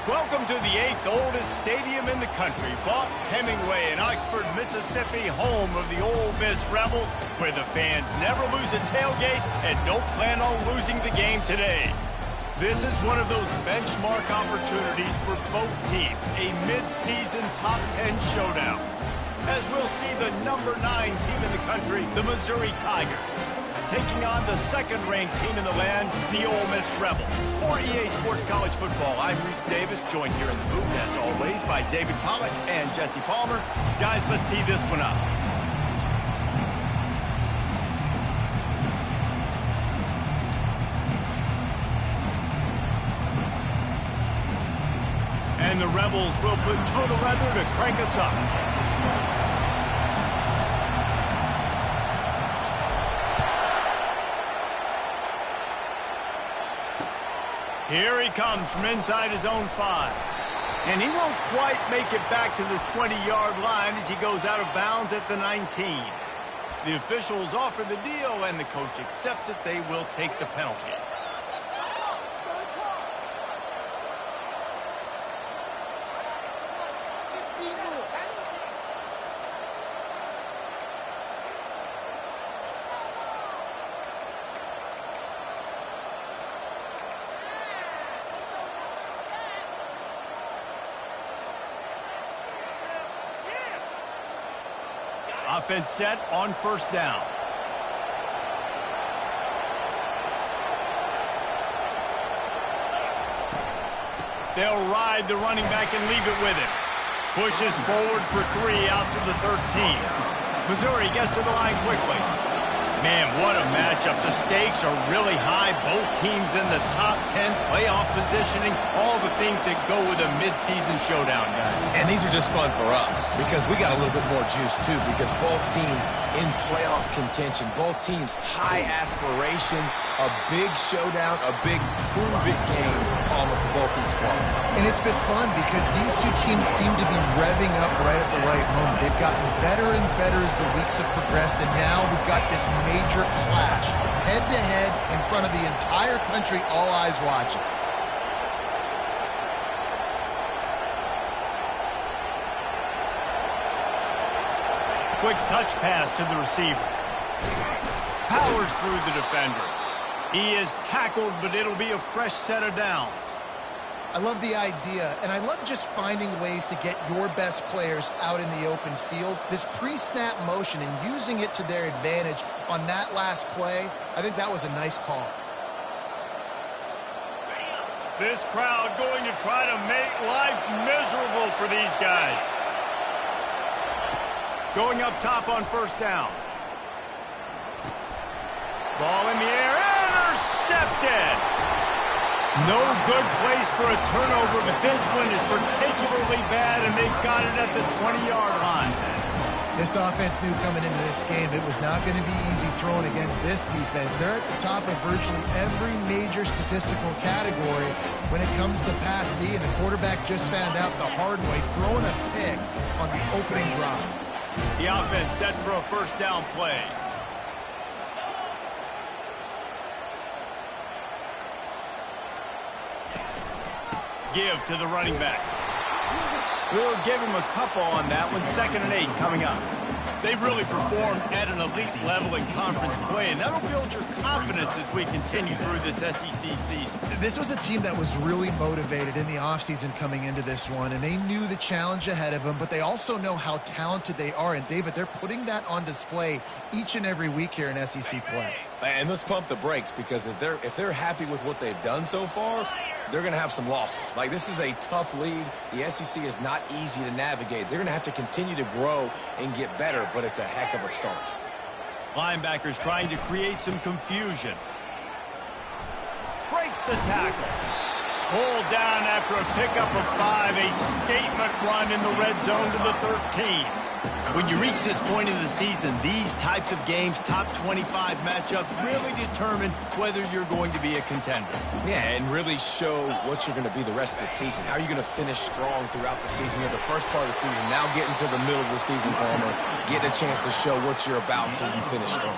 Welcome to the 8th oldest stadium in the country, Vaught Hemingway in Oxford, Mississippi, home of the Ole Miss Rebels, where the fans never lose a tailgate and don't plan on losing the game today. This is one of those benchmark opportunities for both teams, a mid-season top 10 showdown, as we'll see the number 9 team in the country, the Missouri Tigers, taking on the second-ranked team in the land, the Ole Miss Rebels. For EA Sports College Football, I'm Reese Davis, joined here in the booth, as always, by David Pollack and Jesse Palmer. Guys, let's tee this one up. And the Rebels will put toe to leather to crank us up. Here he comes from inside his own 5. And he won't quite make it back to the 20-yard line as he goes out of bounds at the 19. The officials offer the deal, and the coach accepts it. They will take the penalty. Offense set on first down. They'll ride the running back and leave it with him. Pushes forward for 3 out to the 13. Missouri gets to the line quickly. Man, what a matchup. The stakes are really high. Both teams in the top 10, playoff positioning, all the things that go with a midseason showdown, guys. And these are just fun for us because we got a little bit more juice, too, because both teams in playoff contention, both teams high aspirations, a big showdown, a big prove-it game, Palmer, for both these squads. And it's been fun because these two teams seem to be revving up right at the right moment. They've gotten better and better as the weeks have progressed, and now we've got this major clash, head-to-head in front of the entire country, all eyes watching. Quick touch pass to the receiver. Powers through the defender. He is tackled, but it'll be a fresh set of downs. I love the idea, and I love just finding ways to get your best players out in the open field. This pre-snap motion and using it to their advantage on that last play, I think that was a nice call. This crowd going to try to make life miserable for these guys. Going up top on first down. Ball in the air, intercepted. No good place for a turnover, but this one is particularly bad, and they've got it at the 20-yard line. This offense knew coming into this game it was not going to be easy throwing against this defense. They're at the top of virtually every major statistical category when it comes to pass D, and the quarterback just found out the hard way, throwing a pick on the opening drive. The offense set for a first down play. Give to the running back. We'll give him a couple on that one. 2nd and 8 coming up. They've really performed at an elite level in conference play, and that'll build your confidence as we continue through this SEC season. This was a team that was really motivated in the offseason coming into this one, and they knew the challenge ahead of them, but they also know how talented they are. And, David, they're putting that on display each and every week here in SEC play. And let's pump the brakes, because if they're happy with what they've done so far, they're going to have some losses. Like, this is a tough lead. The SEC is not easy to navigate. They're going to have to continue to grow and get better, but it's a heck of a start. Linebackers trying to create some confusion. Breaks the tackle. Pulled down after a pickup of 5. A statement run in the red zone to the 13. When you reach this point in the season, these types of games, top 25 matchups, really determine whether you're going to be a contender. Yeah, and really show what you're going to be the rest of the season. How are you going to finish strong throughout the season? You're the first part of the season, now getting to the middle of the season, Palmer, getting a chance to show what you're about so you can finish strong.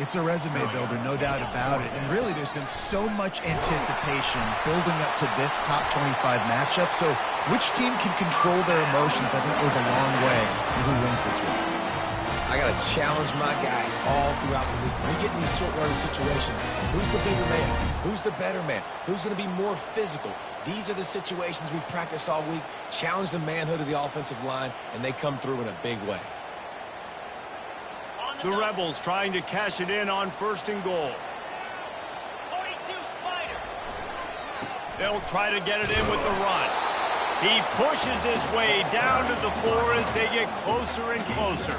It's a resume builder, no doubt about it. And really, there's been so much anticipation building up to this top 25 matchup. So which team can control their emotions, I think, goes a long way in who wins this week. I got to challenge my guys all throughout the week. We get in these short yardage situations. Who's the bigger man? Who's the better man? Who's going to be more physical? These are the situations we practice all week. Challenge the manhood of the offensive line, and they come through in a big way. The Rebels trying to cash it in on 1st and goal. 42 Spider. They'll try to get it in with the run. He pushes his way down to the floor as they get closer and closer.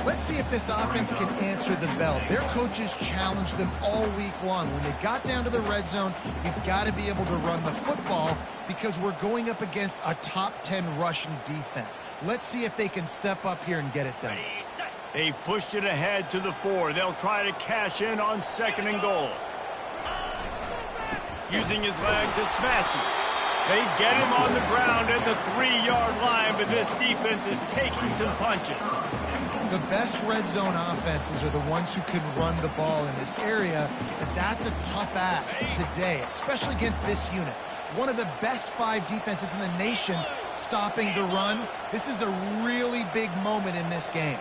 Let's see if this offense can answer the bell. Their coaches challenged them all week long. When they got down to the red zone, you've got to be able to run the football because we're going up against a top 10 Russian defense. Let's see if they can step up here and get it done. They've pushed it ahead to the 4. They'll try to cash in on 2nd and goal. Using his legs, it's Massey. They get him on the ground at the 3-yard line, but this defense is taking some punches. The best red zone offenses are the ones who can run the ball in this area, and that's a tough ask today, especially against this unit. One of the best 5 defenses in the nation stopping the run. This is a really big moment in this game.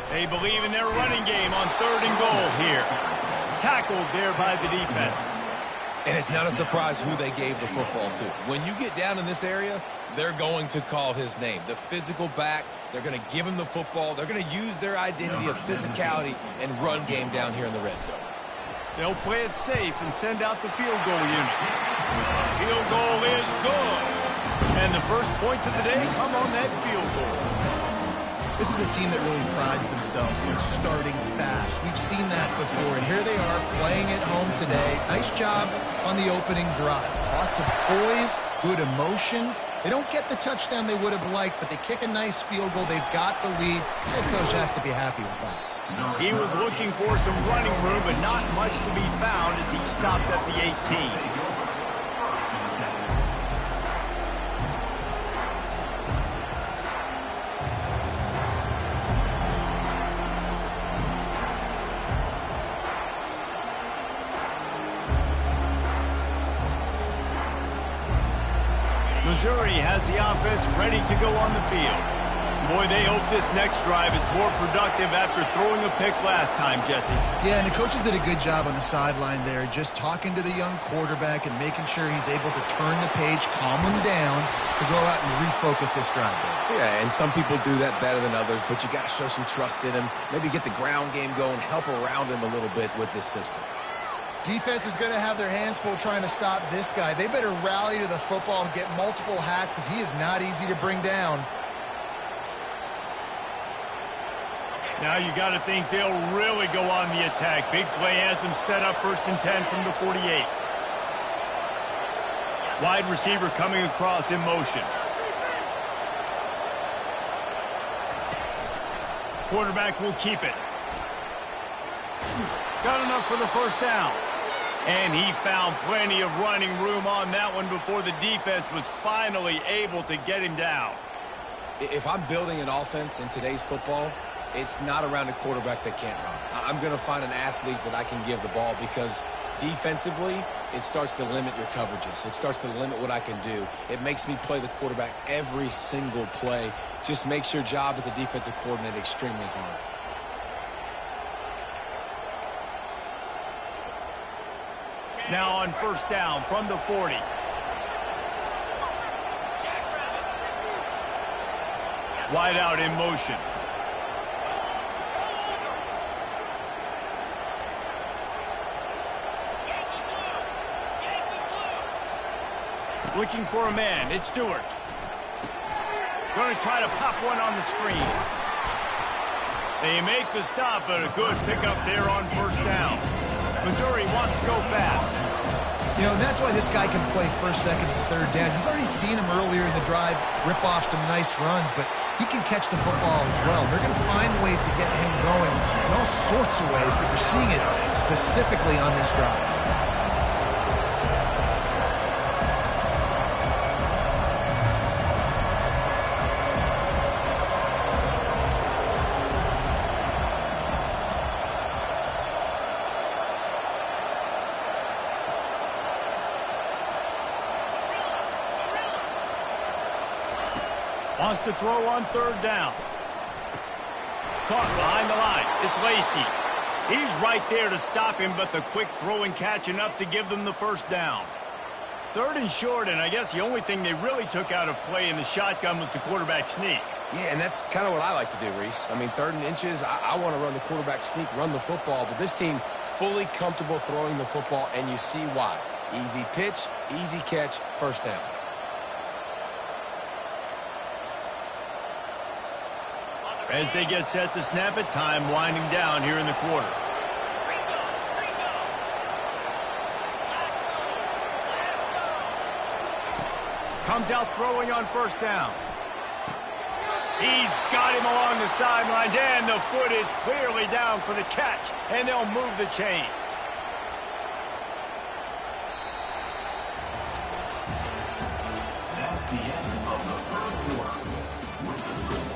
They believe in their running game on 3rd and goal here. Tackled there by the defense. And it's not a surprise who they gave the football to. When you get down in this area, they're going to call his name. The physical back, they're going to give him the football. They're going to use their identity of physicality and run game down here in the red zone. They'll play it safe and send out the field goal unit. Field goal is good. And the first points of the day come on that field goal. This is a team that really prides themselves on starting fast. We've seen that before, and here they are playing at home today. Nice job on the opening drive. Lots of poise, good emotion. They don't get the touchdown they would have liked, but they kick a nice field goal. They've got the lead. Head coach has to be happy with that. He was looking for some running room, but not much to be found as he stopped at the 18. Missouri has the offense ready to go on the field. Boy, they hope this next drive is more productive after throwing a pick last time, Jesse. Yeah, and the coaches did a good job on the sideline there, just talking to the young quarterback and making sure he's able to turn the page, calm him down, to go out and refocus this drive there. Yeah, and some people do that better than others, but you got to show some trust in him. Maybe get the ground game going, help around him a little bit with this system. Defense is going to have their hands full trying to stop this guy. They better rally to the football and get multiple hats because he is not easy to bring down. Now you got to think they'll really go on the attack. Big play has them set up 1st and 10 from the 48. Wide receiver coming across in motion. Quarterback will keep it. Got enough for the 1st down. And he found plenty of running room on that one before the defense was finally able to get him down. If I'm building an offense in today's football, it's not around a quarterback that can't run. I'm going to find an athlete that I can give the ball because defensively, it starts to limit your coverages. It starts to limit what I can do. It makes me play the quarterback every single play. Just makes your job as a defensive coordinator extremely hard. Now on 1st down from the 40. Wide out in motion. Looking for a man. It's Stewart. Going to try to pop one on the screen. They make the stop, but a good pickup there on 1st down. Missouri wants to go fast. You know, and that's why this guy can play 1st, 2nd, and 3rd down. You've already seen him earlier in the drive rip off some nice runs, but he can catch the football as well. They're going to find ways to get him going in all sorts of ways, but you're seeing it specifically on this drive. Wants to throw on third down. Caught behind the line. It's Lacey. He's right there to stop him, but the quick throw and catch enough to give them the first down. Third and short, and I guess the only thing they really took out of play in the shotgun was the quarterback sneak. Yeah, and that's kind of what I like to do, Reese. I mean, 3rd and inches, I want to run the quarterback sneak, run the football, but this team fully comfortable throwing the football, and you see why. Easy pitch, easy catch, first down. As they get set to snap it, time winding down here in the quarter. Comes out throwing on first down. He's got him along the sidelines, and the foot is clearly down for the catch, and they'll move the chains. That's the end of the 3rd quarter. With the score,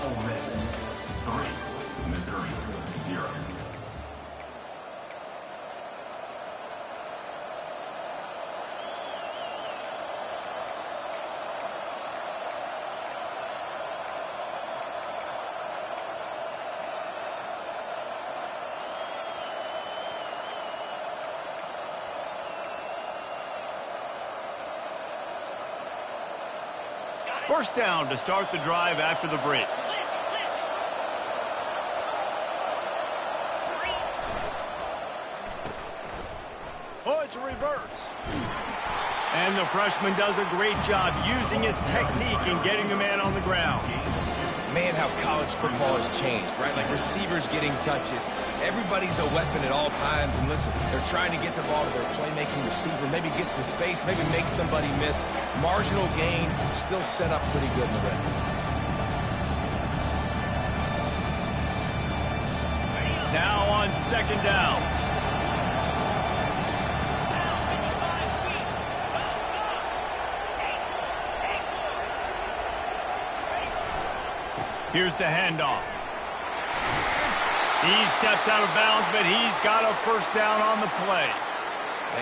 Ole Miss 3, Missouri 0. First down to start the drive after the break. Oh, it's a reverse. And the freshman does a great job using his technique and getting the man on the ground. Man, how college football has changed, right? Like receivers getting touches. Everybody's a weapon at all times. And listen, they're trying to get the ball to their playmaking receiver, maybe get some space, maybe make somebody miss. Marginal gain, still set up pretty good in the red zone. Now on second down. Here's the handoff. He steps out of bounds, but he's got a first down on the play.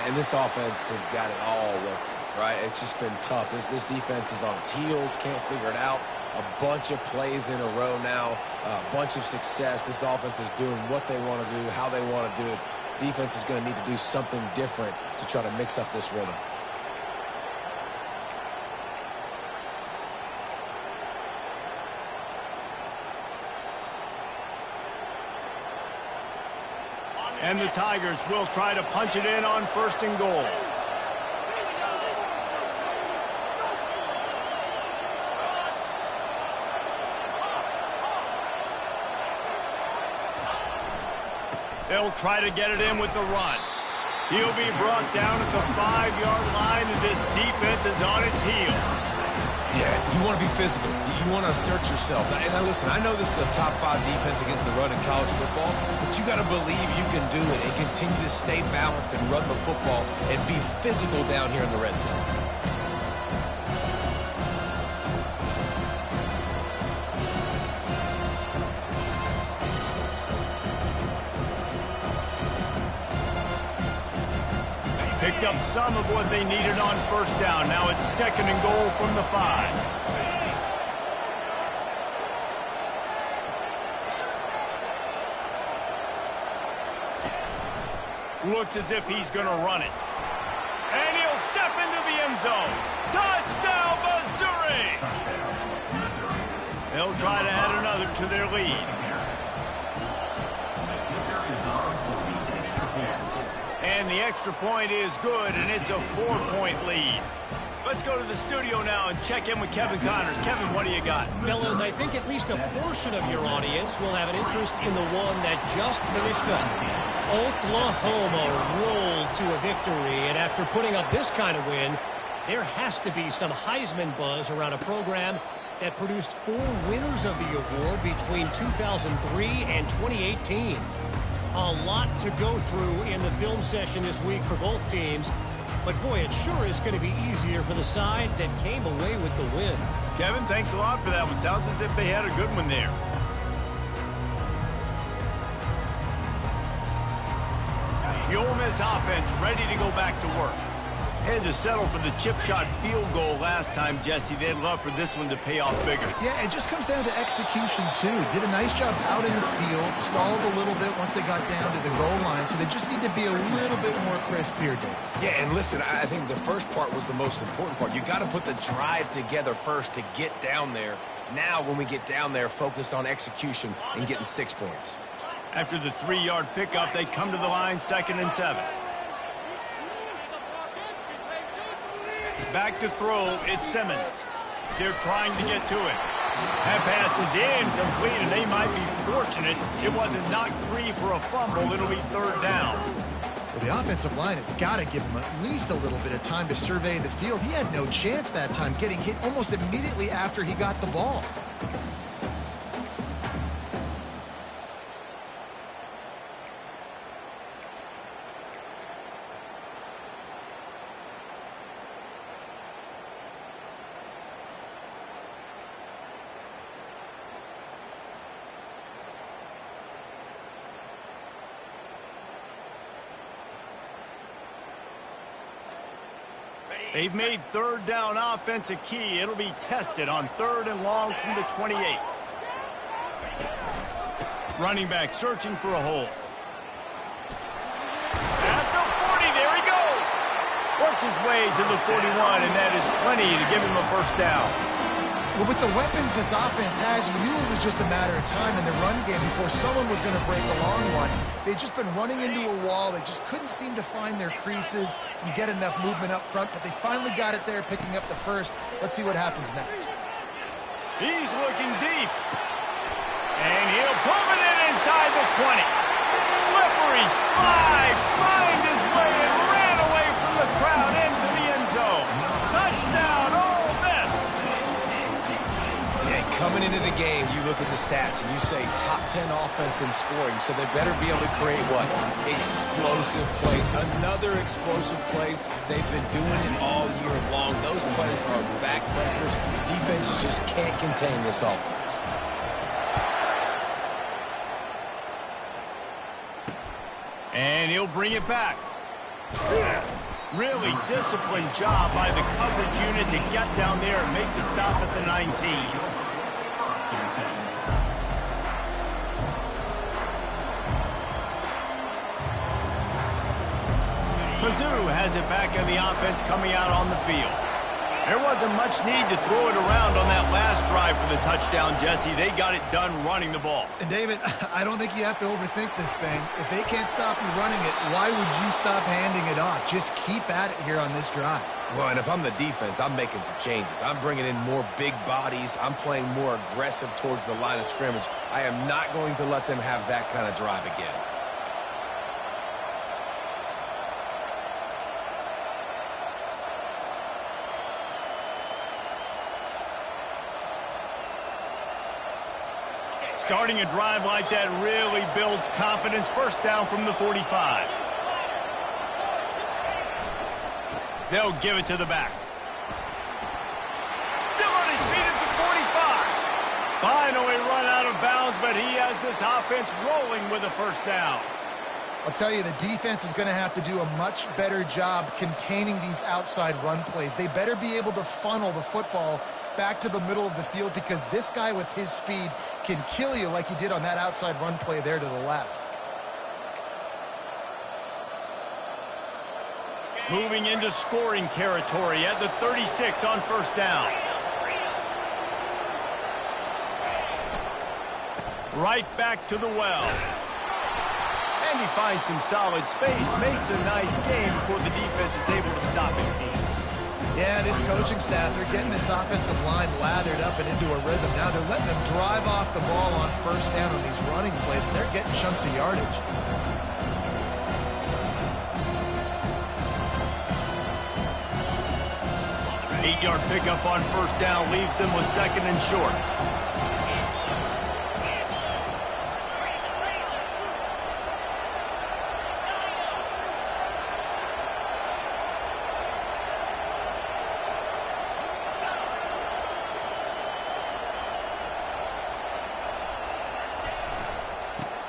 And this offense has got it all working, right? It's just been tough. This defense is on its heels, can't figure it out. A bunch of plays in a row now, a bunch of success. This offense is doing what they want to do, how they want to do it. Defense is going to need to do something different to try to mix up this rhythm. And the Tigers will try to punch it in on first and goal. They'll try to get it in with the run. He'll be brought down at the 5-yard line, and this defense is on its heels. Yeah, you want to be physical. You want to assert yourself. And listen, I know this is a top 5 defense against the run in college football, but you got to believe you can do it and continue to stay balanced and run the football and be physical down here in the red zone. Picked up some of what they needed on first down. Now it's second and goal from the 5. Looks as if he's going to run it. And he'll step into the end zone. Touchdown, Missouri! They'll try to add another to their lead. And the extra point is good, and it's a 4-point lead. Let's go to the studio now and check in with Kevin Connors. Kevin, what do you got? Fellas, I think at least a portion of your audience will have an interest in the one that just finished up. Oklahoma rolled to a victory, and after putting up this kind of win, there has to be some Heisman buzz around a program that produced 4 winners of the award between 2003 and 2018. A lot to go through in the film session this week for both teams. But, boy, it sure is going to be easier for the side that came away with the win. Kevin, thanks a lot for that one. Sounds as if they had a good one there. The Ole Miss offense ready to go back to work. Had to settle for the chip shot field goal last time, Jesse. They'd love for this one to pay off bigger. Yeah, it just comes down to execution, too. Did a nice job out in the field, stalled a little bit once they got down to the goal line, so they just need to be a little bit more crisp here, Dave. Yeah, and listen, I think the first part was the most important part. You got to put the drive together first to get down there. Now, when we get down there, focus on execution and getting 6 points. After the 3-yard pickup, they come to the line, 2nd and 7. Back to throw, it's Simmons. They're trying to get to it. That pass is incomplete, and they might be fortunate it wasn't knocked free for a fumble. It'll be 3rd down. Well, the offensive line has got to give him at least a little bit of time to survey the field. He had no chance that time, getting hit almost immediately after he got the ball. They've made 3rd down offense a key. It'll be tested on 3rd and long from the 28. Running back searching for a hole. At the 40, there he goes. Works his way to the 41, and that is plenty to give him a 1st down. Well, with the weapons this offense has, you knew it was just a matter of time in the run game before someone was going to break a long one. They'd just been running into a wall. They just couldn't seem to find their creases and get enough movement up front, but they finally got it there, picking up the 1st. Let's see what happens next. He's looking deep. And he'll pull it in inside the 20. Slippery slide, find his way and ran away from the crowd into the end zone. Touchdown, Ole Miss. Coming into the game, you look at the stats and you say top 10 offense in scoring, so they better be able to create what? Explosive plays. Another explosive plays. They've been doing it all year long. Those plays are backbreakers. Defenses just can't contain this offense. And he'll bring it back. Really disciplined job by the coverage unit to get down there and make the stop at the 19. Mizzou has it back in the offense coming out on the field. There wasn't much need to throw it around on that last drive for the touchdown, Jesse. They got it done running the ball. And David, I don't think you have to overthink this thing. If they can't stop you running it, why would you stop handing it off? Just keep at it here on this drive. Well, and if I'm the defense, I'm making some changes. I'm bringing in more big bodies. I'm playing more aggressive towards the line of scrimmage. I am not going to let them have that kind of drive again. Starting a drive like that really builds confidence. 1st down from the 45. They'll give it to the back. Still on his feet at the 45. Finally run out of bounds, but he has this offense rolling with a 1st down. I'll tell you, the defense is going to have to do a much better job containing these outside run plays. They better be able to funnel the football back to the middle of the field, because this guy with his speed can kill you like he did on that outside run play there to the left. Moving into scoring territory at the 36 on 1st down. Right back to the well. And he finds some solid space, makes a nice game before the defense is able to stop it. Yeah, this coaching staff, they're getting this offensive line lathered up and into a rhythm. Now they're letting them drive off the ball on 1st down on these running plays, and they're getting chunks of yardage. Eight-yard pickup on 1st down leaves them with 2nd and short.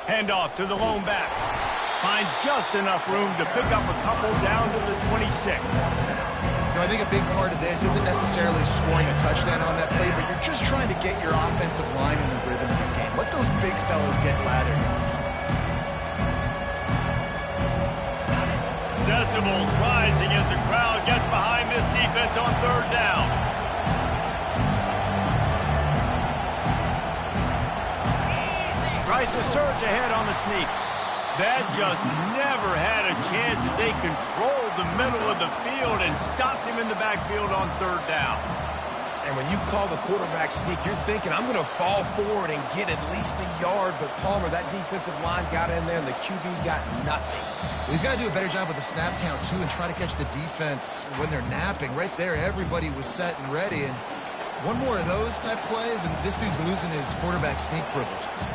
Handoff to the lone back. Finds just enough room to pick up a couple down to the 26. I think a big part of this isn't necessarily scoring a touchdown on that play, but you're just trying to get your offensive line in the rhythm of the game. Let those big fellas get lathered. Decibels rising as the crowd gets behind this defense on third down. Tries to surge ahead on the sneak. That just never had a chance as they controlled the middle of the field and stopped him in the backfield on third down. And when you call the quarterback sneak, you're thinking, I'm going to fall forward and get at least a yard. But Palmer, that defensive line got in there and the QB got nothing. He's got to do a better job with the snap count, too, and try to catch the defense when they're napping. Right there, everybody was set and ready. And one more of those type plays, and this dude's losing his quarterback sneak privileges.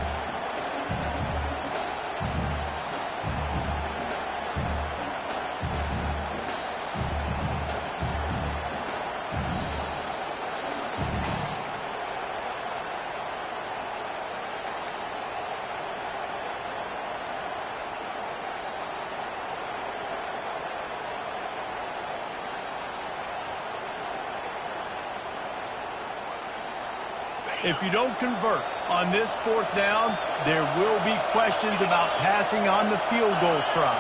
If you don't convert on this fourth down, there will be questions about passing on the field goal try.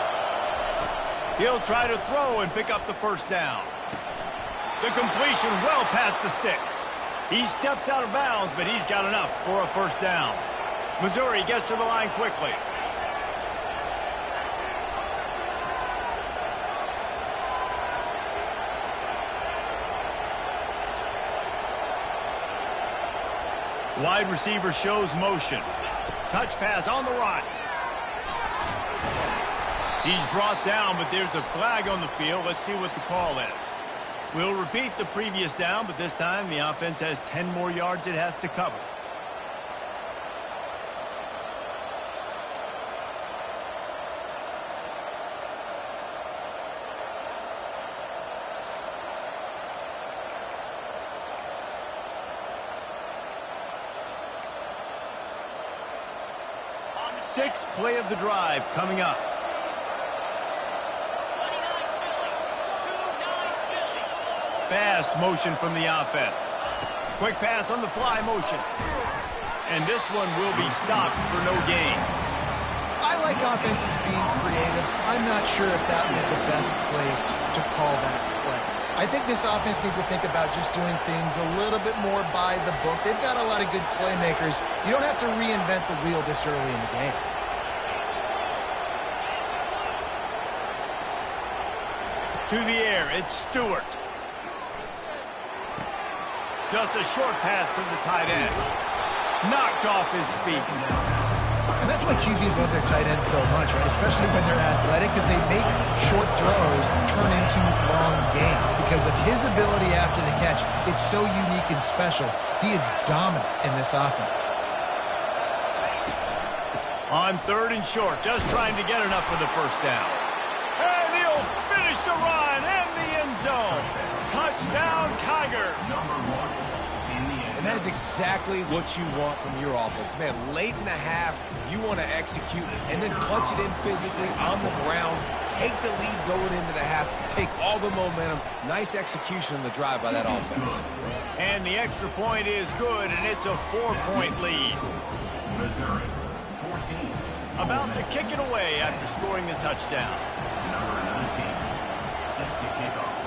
He'll try to throw and pick up the first down. The completion well past the sticks. He steps out of bounds, but he's got enough for a first down. Missouri gets to the line quickly. Wide receiver shows motion. Touch pass on the run. He's brought down, but there's a flag on the field. Let's see what the call is. We'll repeat the previous down, but this time the offense has 10 more yards it has to cover. Sixth play of the drive coming up. Fast motion from the offense. Quick pass on the fly motion. And this one will be stopped for no gain. I like offenses being creative. I'm not sure if that was the best place to call that play. I think this offense needs to think about just doing things a little bit more by the book. They've got a lot of good playmakers. You don't have to reinvent the wheel this early in the game. To the air, it's Stewart. Just a short pass to the tight end. Knocked off his feet. And that's why QBs love their tight ends so much, right? Especially when they're athletic, because they make short throws turn into long gains. Because of his ability after the catch, it's so unique and special. He is dominant in this offense. On third and short, just trying to get enough for the first down. And he'll finish the run in the end zone. Touchdown, Tiger. And that is exactly what you want from your offense. Man, late in the half, you want to execute and then punch it in physically on the ground, take the lead going into the half, take all the momentum. Nice execution on the drive by that offense. And the extra point is good, and it's a 4-point lead. Missouri, 14. About to kick it away after scoring the touchdown. Number 19, set to kick off.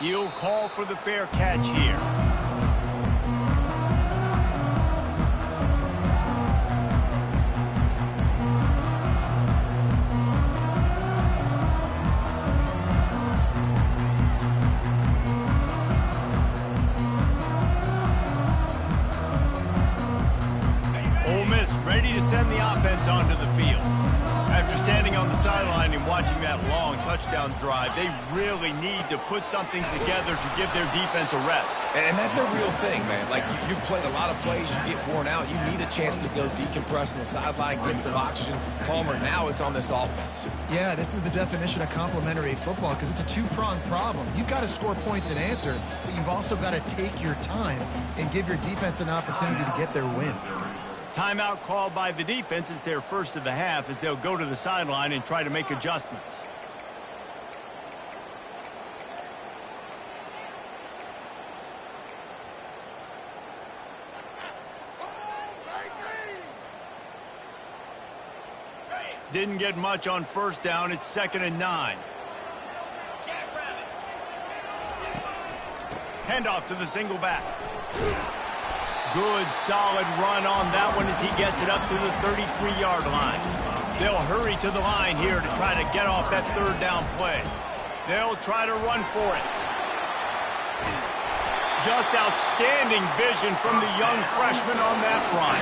He'll call for the fair catch here. Ole Miss ready to send the offense onto the field. After standing on the sideline and watching that long touchdown drive, they really need to put something together to give their defense a rest. And that's a real thing, man. Like, you've played a lot of plays, you get worn out, you need a chance to go decompress on the sideline, get some oxygen. Palmer, now it's on this offense. Yeah, this is the definition of complementary football because it's a two-pronged problem. You've got to score points and answer, but you've also got to take your time and give your defense an opportunity to get their win. Timeout called by the defense. It's their first of the half as they'll go to the sideline and try to make adjustments. Didn't get much on first down. It's 2nd and 9. Handoff to the single back. Good, solid run on that one as he gets it up to the 33-yard line. They'll hurry to the line here to try to get off that 3rd down play. They'll try to run for it. Just outstanding vision from the young freshman on that run.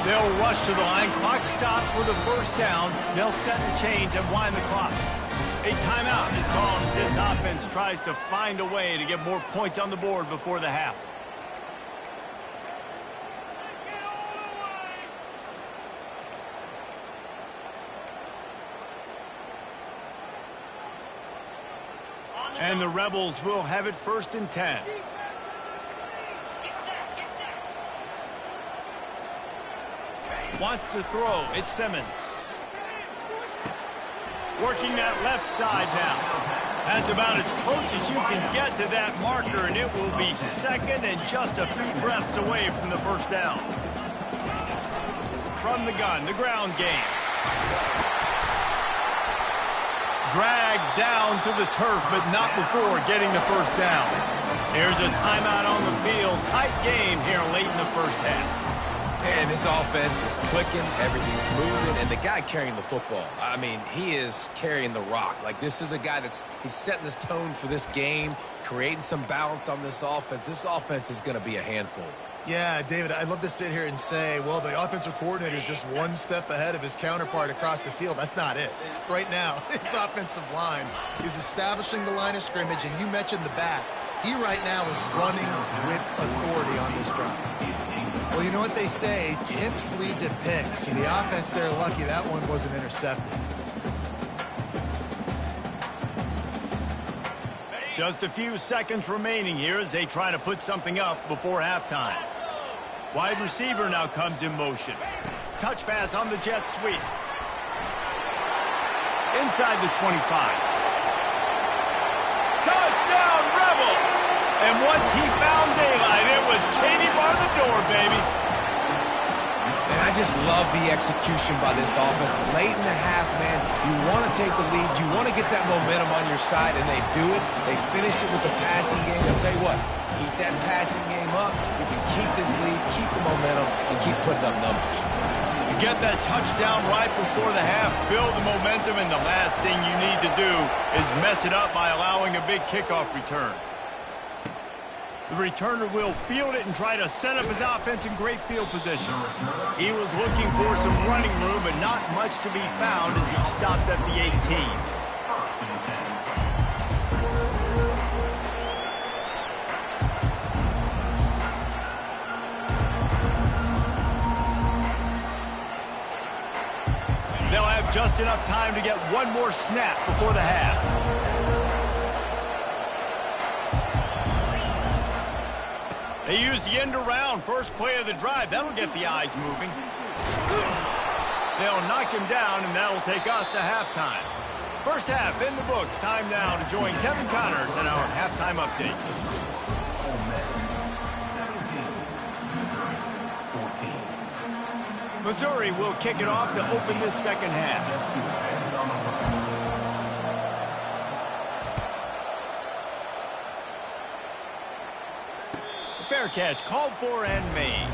They'll rush to the line. Clock stop for the 1st down. They'll set the chains and wind the clock. A timeout is called as this offense tries to find a way to get more points on the board before the half. And the Rebels will have it 1st and 10. Wants to throw. It's Simmons. Working that left side now. That's about as close as you can get to that marker, and it will be 2nd and just a few breaths away from the 1st down. From the gun, the ground game. Dragged down to the turf, but not before getting the 1st down. Here's a timeout on the field. Tight game here late in the 1st half. And this offense is clicking, everything's moving, and the guy carrying the football, I mean, he is carrying the rock. Like, this is a guy he's setting this tone for this game, creating some balance on this offense. This offense is going to be a handful. Yeah, David, I'd love to sit here and say, well, the offensive coordinator is just one step ahead of his counterpart across the field. That's not it. Right now, his offensive line is establishing the line of scrimmage, and you mentioned the back. He right now is running with authority on this run. Well, you know what they say, tips lead to picks, and the offense, they're lucky that one wasn't intercepted. Just a few seconds remaining here as they try to put something up before halftime. Wide receiver now comes in motion. Touch pass on the jet sweep. Inside the 25. Touchdown, Rebels! And once he found daylight, it was Katie bar the door, baby. And I just love the execution by this offense. Late in the half, man, you want to take the lead. You want to get that momentum on your side, and they do it. They finish it with the passing game. I'll tell you what, keep that passing game up. You can keep this lead, keep the momentum, and keep putting up numbers. You get that touchdown right before the half, build the momentum, and the last thing you need to do is mess it up by allowing a big kickoff return. The returner will field it and try to set up his offense in great field position. He was looking for some running room, but not much to be found as he stopped at the 18. They'll have just enough time to get one more snap before the half. They use the end around, first play of the drive. That'll get the eyes moving. They'll knock him down, and that'll take us to halftime. First half in the books. Time now to join Kevin Connors in our halftime update. Ole Miss 17, Missouri 14. Missouri will kick it off to open this 2nd half. Fair catch called for and made.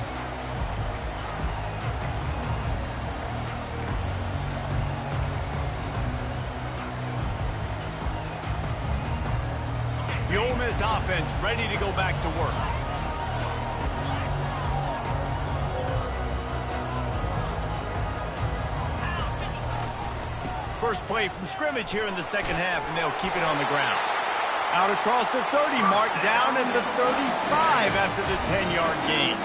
The Ole Miss offense ready to go back to work. First play from scrimmage here in the 2nd half, and they'll keep it on the ground. Out across the 30, mark down at the 35 after the 10-yard gain.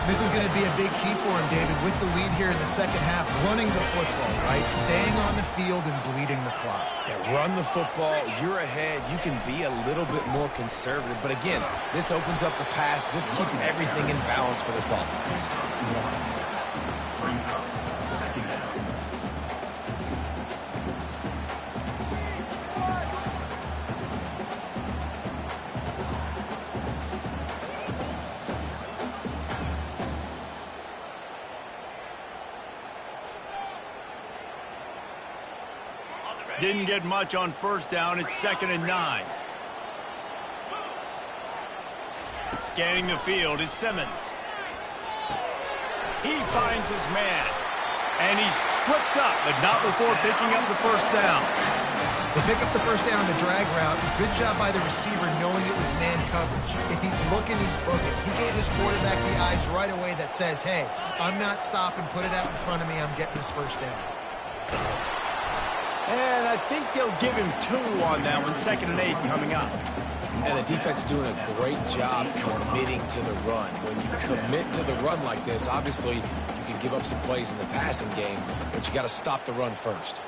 This is going to be a big key for him, David, with the lead here in the 2nd half, running the football, right? Staying on the field and bleeding the clock. Yeah, run the football. You're ahead. You can be a little bit more conservative. But again, this opens up the pass. This keeps everything in balance for this offense. Didn't get much on first down. It's 2nd and 9. Scanning the field, it's Simmons. He finds his man. And he's tripped up, but not before picking up the first down. They pick up the first down on the drag route. Good job by the receiver knowing it was man coverage. If he's looking, he's booking. He gave his quarterback the eyes right away that says, hey, I'm not stopping. Put it out in front of me. I'm getting this first down. And I think they'll give him 2 on that one. 2nd and 8 coming up. And the defense doing a great job committing to the run. When you commit to the run like this, obviously you can give up some plays in the passing game, but you got to stop the run first.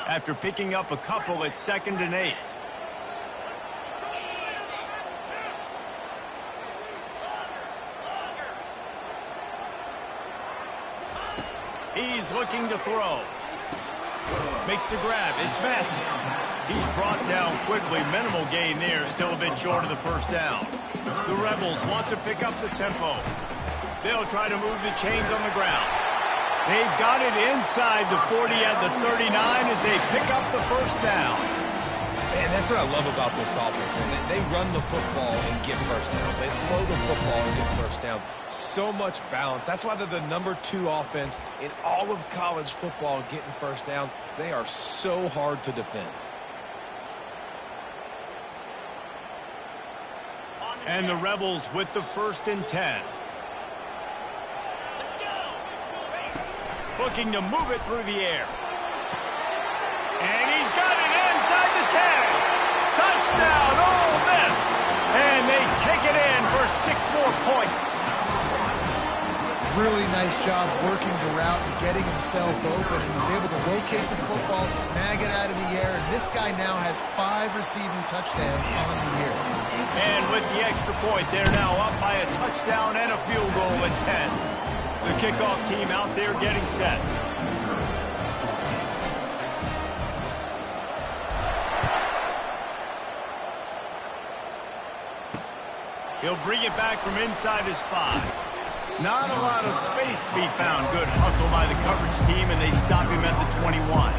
After picking up a couple, it's 2nd and 8. He's looking to throw. Makes the grab. It's Massey. He's brought down quickly. Minimal gain there. Still a bit short of the first down. The Rebels want to pick up the tempo. They'll try to move the chains on the ground. They've got it inside the 40 at the 39 as they pick up the first down. And that's what I love about this offense, man. They run the football and get first downs. They throw the football and get first downs. So much balance. That's why they're the #2 offense in all of college football getting first downs. They are so hard to defend. And the Rebels with the 1st and 10. Looking to move it through the air. And he's got it inside the 10. Touchdown, Ole Miss. And they take it in for 6 more points. Really nice job working the route and getting himself open. And he's able to locate the football, snag it out of the air. And this guy now has 5 receiving touchdowns on the year. And with the extra point, they're now up by a touchdown and a field goal at 10. The kickoff team out there getting set. He'll bring it back from inside his 5. Not a lot of space to be found. Good hustle by the coverage team, and they stop him at the 21.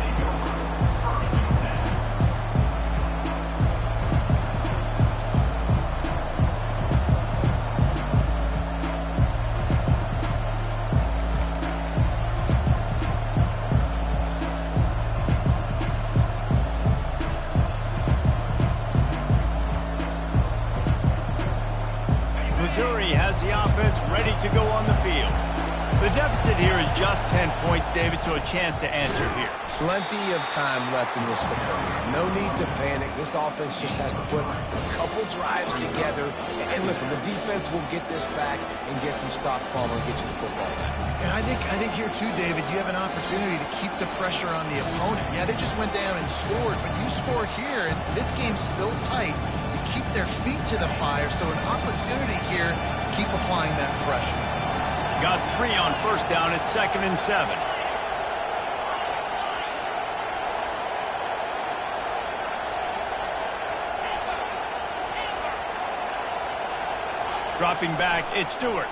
Missouri has the offense ready to go on the field. The deficit here is just 10 points, David, so a chance to answer here. Plenty of time left in this football game. No need to panic. This offense just has to put a couple drives together. And listen, the defense will get this back and get some stops, Palmer, and get you the football back. And I think here too, David, you have an opportunity to keep the pressure on the opponent. Yeah, they just went down and scored, but you score here, and this game's still tight. Keep their feet to the fire, so an opportunity here to keep applying that pressure. Got 3 on first down at 2nd and 7. Dropping back, it's Stewart.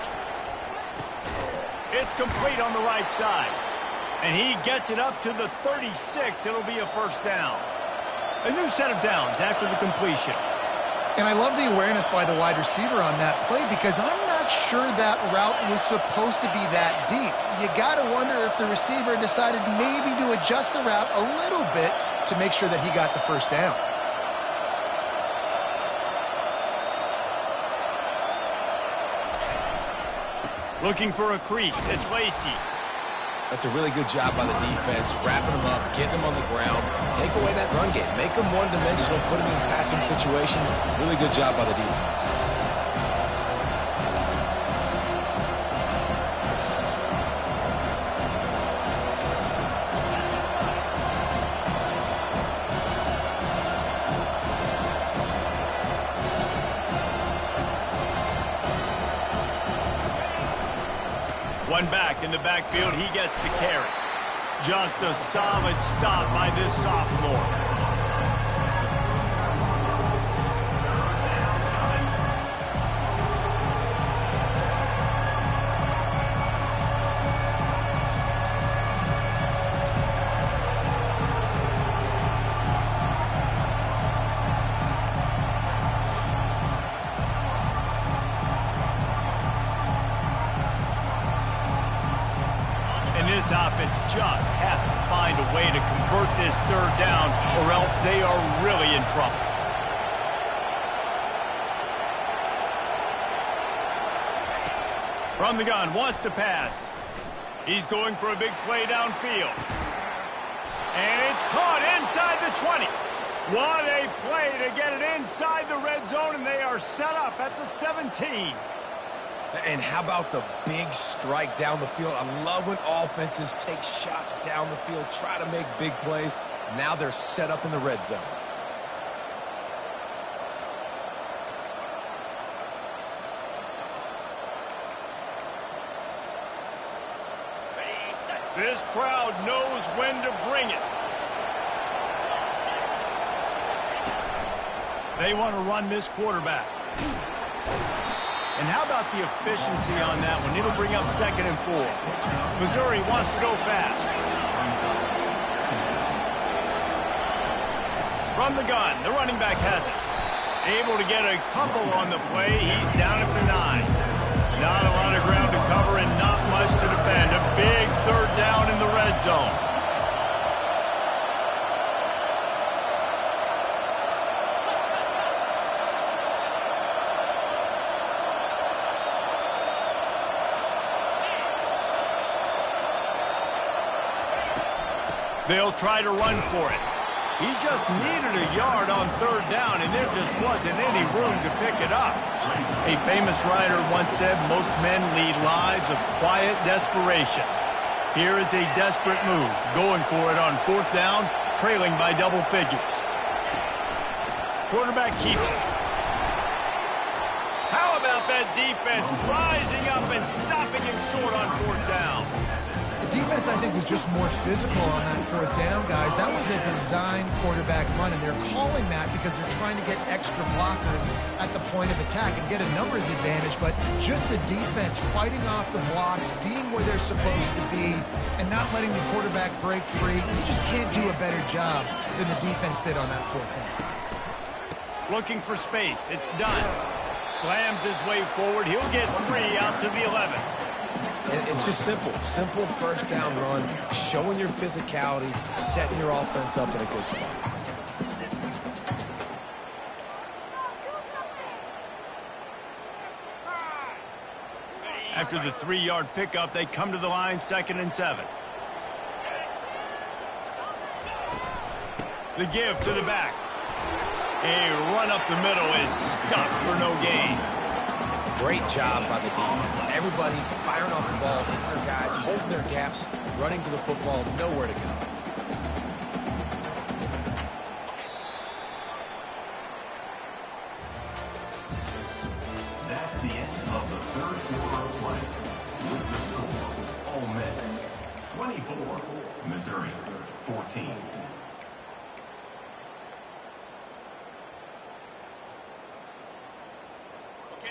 It's complete on the right side. And he gets it up to the 36. It'll be a first down. A new set of downs after the completion. And I love the awareness by the wide receiver on that play because I'm not sure that route was supposed to be that deep. You got to wonder if the receiver decided maybe to adjust the route a little bit to make sure that he got the first down. Looking for a crease. It's Lacey. That's a really good job by the defense, wrapping them up, getting them on the ground, take away that run game, make them one-dimensional, put them in passing situations. Really good job by the defense. One back in the backfield, he gets the carry. Just a solid stop by this sophomore. way to convert this third down, or else they are really in trouble. From the gun, wants to pass. He's going for a big play downfield. And it's caught inside the 20. What a play to get it inside the red zone, and they are set up at the 17. And how about the big strike down the field? I love when offenses take shots down the field, try to make big plays. Now they're set up in the red zone. This crowd knows when to bring it. They want to run this quarterback. And how about the efficiency on that one? It'll bring up 2nd and 4. Missouri wants to go fast. From the gun, the running back has it. Able to get a couple on the play. He's down at the 9. Not a lot of ground to cover and not much to defend. A big third down in the red zone. They'll try to run for it. He just needed a yard on third down, and there just wasn't any room to pick it up. A famous writer once said, most men lead lives of quiet desperation. Here is a desperate move, going for it on 4th down, trailing by double figures. Quarterback keeps it. How about that defense rising up and stopping him short on 4th down? The defense, I think, was just more physical on that 4th down, guys. That was a design quarterback run, and they're calling that because they're trying to get extra blockers at the point of attack and get a numbers advantage, but just the defense fighting off the blocks, being where they're supposed to be, and not letting the quarterback break free. You just can't do a better job than the defense did on that 4th down. Looking for space. It's done. Slams his way forward. He'll get 3 out to the 11. And it's just simple. Simple 1st down run, showing your physicality, setting your offense up in a good spot. After the 3-yard pickup, they come to the line, 2nd and 7. The give to the back. A run up the middle is stuffed for no gain. Great job by the defense. Everybody firing off the ball, hitting their guys, holding their gaps, running to the football, nowhere to go. That's the end of the 3rd quarter of play. With the score, Ole Miss 24, Missouri 14.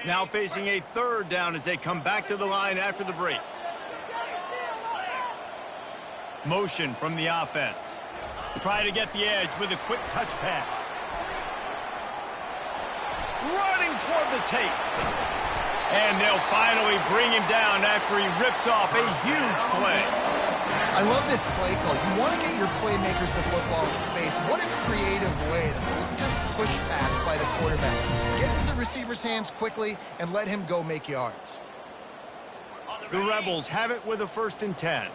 Now facing a 3rd down as they come back to the line after the break. Motion from the offense. Try to get the edge with a quick touch pass. Running toward the tape. And they'll finally bring him down after he rips off a huge play. I love this play call. You want to get your playmakers the football in space. What a creative way. That's a kind of push pass by the quarterback. Get into the receiver's hands quickly and let him go make yards. The Rebels have it with a 1st and 10.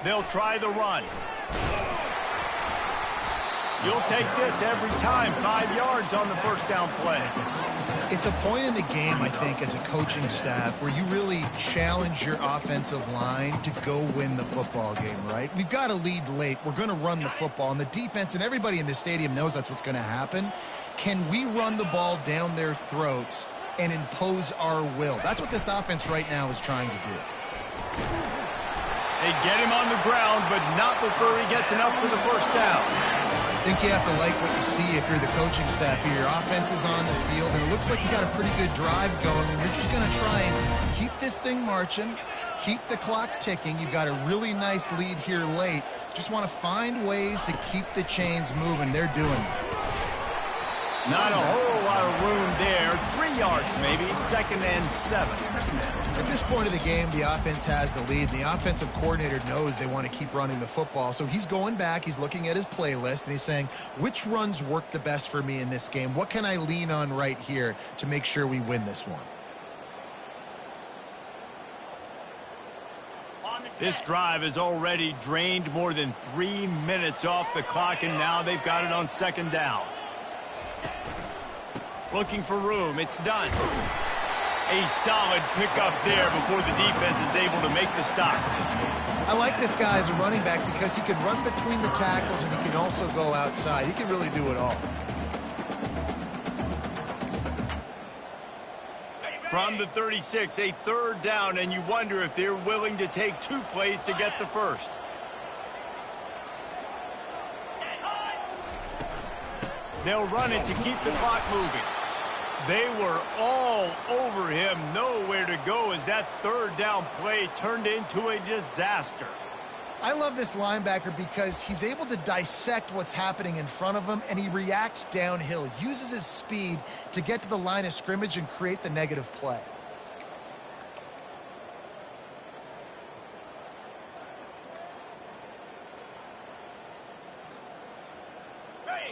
They'll try the run. You'll take this every time. 5 yards on the 1st down play. It's a point in the game, I think, as a coaching staff where you really challenge your offensive line to go win the football game, right? We've got to lead late. We're going to run the football, and the defense and everybody in the stadium knows that's what's going to happen. Can we run the ball down their throats and impose our will? That's what this offense right now is trying to do. They get him on the ground, but not before he gets enough for the 1st down. I think you have to like what you see if you're the coaching staff here. Your offense is on the field, and it looks like you got a pretty good drive going, and you're just going to try and keep this thing marching, keep the clock ticking. You've got a really nice lead here late. Just want to find ways to keep the chains moving. They're doing it. Not a whole lot of room there. 3 yards maybe. 2nd and 7. At this point of the game, the offense has the lead. The offensive coordinator knows they want to keep running the football. So he's going back, he's looking at his playlist, and he's saying, which runs work the best for me in this game? What can I lean on right here to make sure we win this one? This drive has already drained more than 3 minutes off the clock, and now they've got it on second down. Looking for room. It's done. A solid pickup there before the defense is able to make the stop. I like this guy as a running back because he can run between the tackles and he can also go outside. He can really do it all. From the 36, a third down, and you wonder if they're willing to take 2 plays to get the first. They'll run it to keep the clock moving. They were all over him, nowhere to go as that third down play turned into a disaster. I love this linebacker because he's able to dissect what's happening in front of him, and he reacts downhill, uses his speed to get to the line of scrimmage and create the negative play.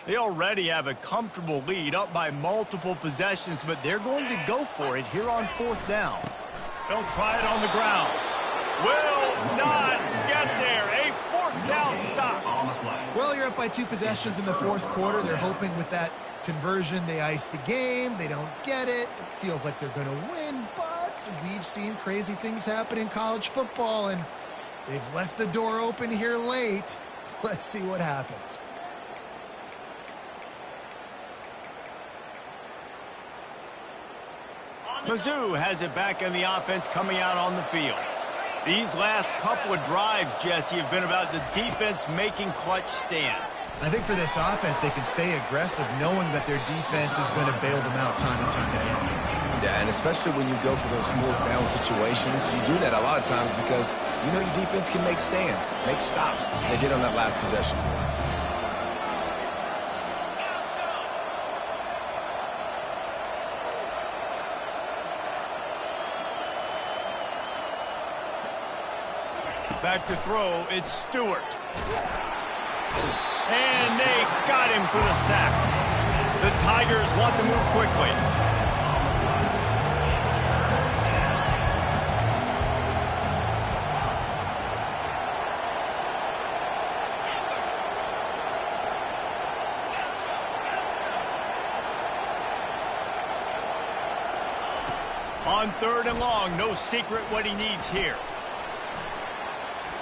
They already have a comfortable lead, up by multiple possessions, but they're going to go for it here on fourth down. They'll try it on the ground. Will not get there. A fourth down stop. Well, you're up by 2 possessions in the fourth quarter. They're hoping with that conversion they ice the game. They don't get it. It feels like they're going to win, but we've seen crazy things happen in college football, and they've left the door open here late. Let's see what happens. Mizzou has it back in the offense coming out on the field. These last couple of drives, Jesse, have been about the defense making clutch stand. I think for this offense, they can stay aggressive knowing that their defense is going to bail them out time and time again. Yeah, and especially when you go for those fourth down situations, you do that a lot of times because you know your defense can make stands, make stops. They did on that last possession. Back to throw, it's Stewart. And they got him for the sack. The Tigers want to move quickly. On third and long, no secret what he needs here.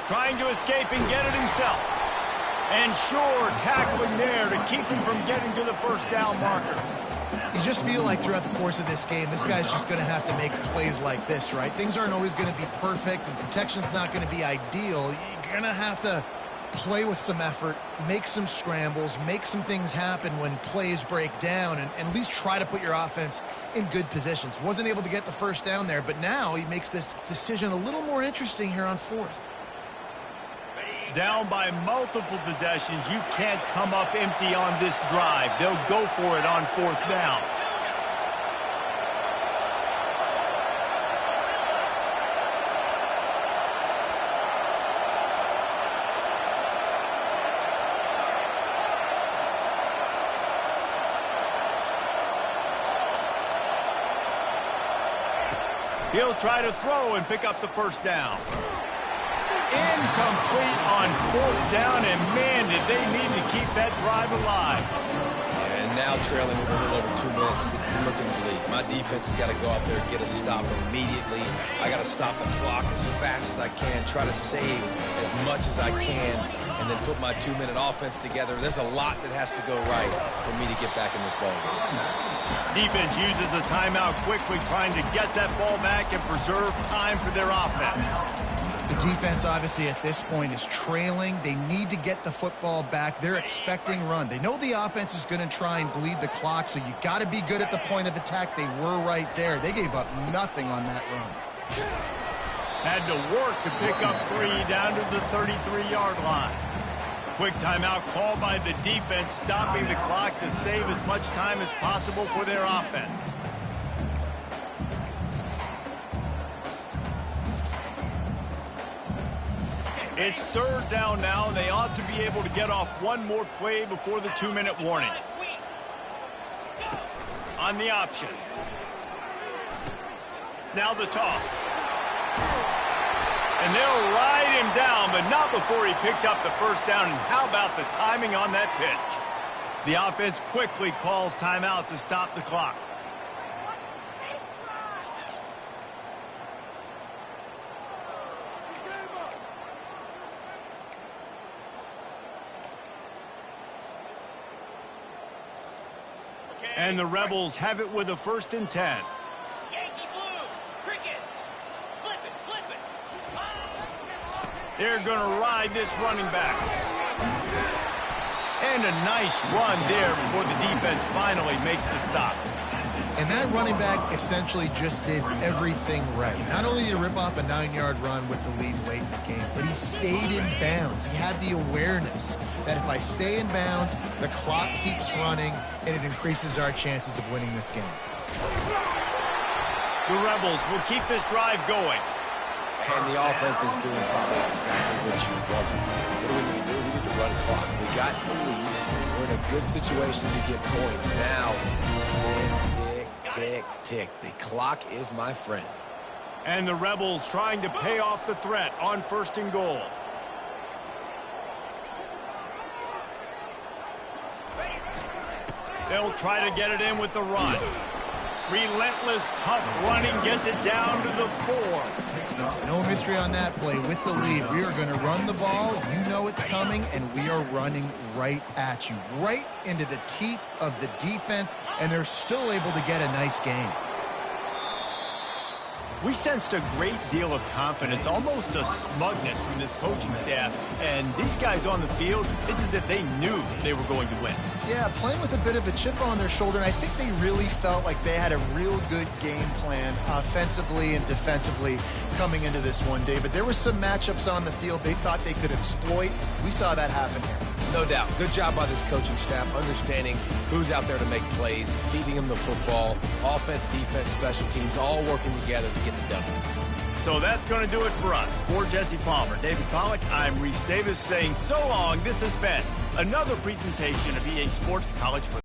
Trying to escape and get it himself. And sure, tackling there to keep him from getting to the first down marker. You just feel like throughout the course of this game, this guy's just going to have to make plays like this, right? Things aren't always going to be perfect, and protection's not going to be ideal. You're going to have to play with some effort, make some scrambles, make some things happen when plays break down, and at least try to put your offense in good positions. Wasn't able to get the first down there, but now he makes this decision a little more interesting here on fourth. Down by multiple possessions, you can't come up empty on this drive. They'll go for it on fourth down. He'll try to throw and pick up the first down. Incomplete on fourth down, and man, did they need to keep that drive alive. And now trailing with a little over 2 minutes, it's looking bleak. My defense has got to go out there and get a stop immediately. I got to stop the clock as fast as I can, try to save as much as I can, and then put my 2-minute offense together. There's a lot that has to go right for me to get back in this ball game. Defense uses a timeout quickly, trying to get that ball back and preserve time for their offense. The defense, obviously, at this point is trailing. They need to get the football back. They're expecting run. They know the offense is going to try and bleed the clock, so you got to be good at the point of attack. They were right there. They gave up nothing on that run. Had to work to pick up 3 down to the 33-yard line. Quick timeout called by the defense, stopping the clock to save as much time as possible for their offense. It's third down now, and they ought to be able to get off one more play before the 2-minute warning. On the option. Now the toss. And they'll ride him down, but not before he picks up the first down. And how about the timing on that pitch? The offense quickly calls timeout to stop the clock. And the Rebels have it with a 1st and 10. Yankee blue, cricket, flip it. They're going to ride this running back. And a nice run there before the defense finally makes the stop. And that running back essentially just did everything right. Not only did he rip off a 9-yard run with the lead late in the game, but he stayed in bounds. He had the awareness that if I stay in bounds, the clock keeps running, and it increases our chances of winning this game. The Rebels will keep this drive going. And the offense is doing probably exactly what you want. What do we need to do? We need to run clock. We got the lead. We're in a good situation to get points. Now, tick, tick. The clock is my friend. And the Rebels trying to pay off the threat on 1st and goal. They'll try to get it in with the run. Relentless, tough running gets it down to the 4. No mystery on that play. With the lead, we are going to run the ball. You know it's coming, and we are running right at you, right into the teeth of the defense, and they're still able to get a nice gain. We sensed a great deal of confidence, almost a smugness from this coaching staff. And these guys on the field, it's as if they knew they were going to win. Yeah, playing with a bit of a chip on their shoulder, and I think they really felt like they had a real good game plan offensively and defensively coming into this one, David. There were some matchups on the field they thought they could exploit. We saw that happen here. No doubt. Good job by this coaching staff, understanding who's out there to make plays, feeding them the football, offense, defense, special teams, all working together to get the W. So that's going to do it for us. For Jesse Palmer, David Pollack, I'm Reese Davis saying so long. This has been another presentation of EA Sports College Football.